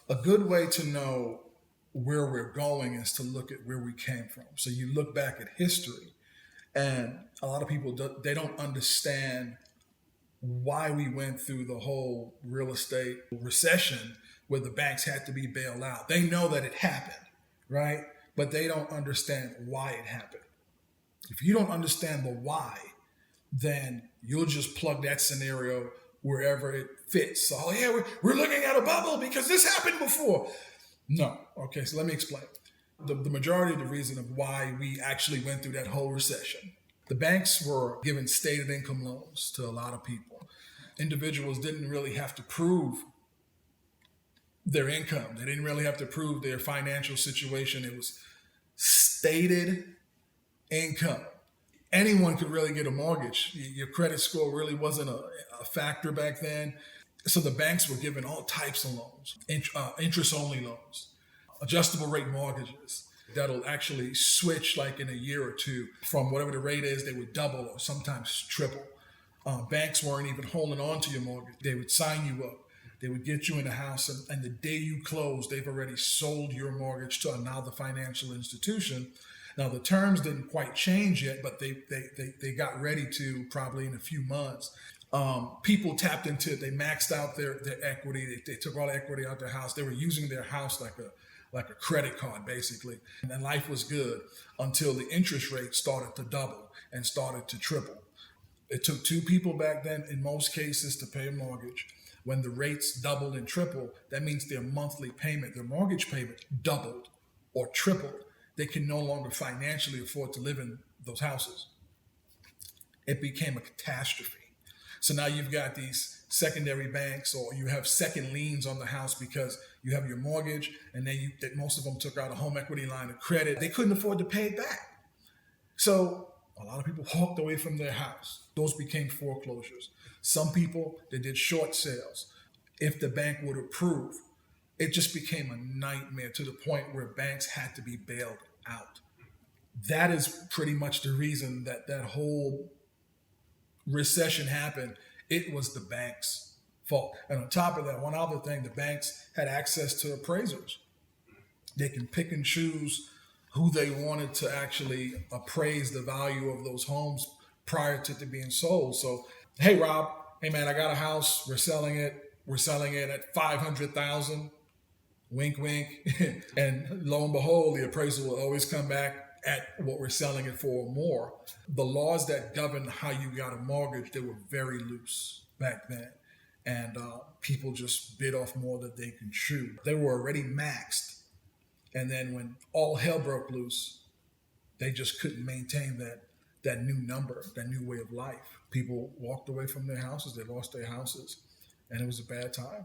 A good way to know where we're going is to look at where we came from. So you look back at history, and a lot of people they don't understand why we went through the whole real estate recession where the banks had to be bailed out. They know that it happened, right? But they don't understand why it happened. If you don't understand the why, then you'll just plug that scenario wherever it fits. So, oh, yeah, we're looking at a bubble because this happened before. No. Okay, so let me explain. The majority of the reason of why we actually went through that whole recession, the banks were giving stated income loans to a lot of people. Individuals didn't really have to prove their income. They didn't really have to prove their financial situation. It was stated income. Anyone could really get a mortgage. Your credit score really wasn't a factor back then. So the banks were giving all types of loans, interest-only loans, adjustable rate mortgages that'll actually switch like in a year or two from whatever the rate is. They would double or sometimes triple. Banks weren't even holding on to your mortgage. They would sign you up. They would get you in a house, and the day you close, they've already sold your mortgage to another financial institution. Now, the terms didn't quite change yet, but they got ready to probably in a few months. People tapped into it. They maxed out their equity. They took all the equity out their house. They were using their house like a credit card, basically. And then life was good until the interest rate started to double and started to triple. It took two people back then, in most cases, to pay a mortgage. When the rates doubled and tripled, that means their monthly payment, their mortgage payment doubled or tripled. They can no longer financially afford to live in those houses. It became a catastrophe. So now you've got these secondary banks, or you have second liens on the house because you have your mortgage, and then most of them took out a home equity line of credit. They couldn't afford to pay it back. So a lot of people walked away from their house. Those became foreclosures. Some people, they did short sales. If the bank would approve, it just became a nightmare to the point where banks had to be bailed out. That is pretty much the reason that whole recession happened. It was the bank's fault. And on top of that, one other thing, the banks had access to appraisers. They can pick and choose who they wanted to actually appraise the value of those homes prior to it being sold. So, hey Rob, hey man, I got a house. We're selling it. We're selling it at $500,000. Wink, wink. And lo and behold, the appraisal will always come back at what we're selling it for or more. The laws that govern how you got a mortgage, they were very loose back then. And people just bid off more than they can chew. They were already maxed. And then when all hell broke loose, they just couldn't maintain that new number, that new way of life. People walked away from their houses. They lost their houses. And it was a bad time.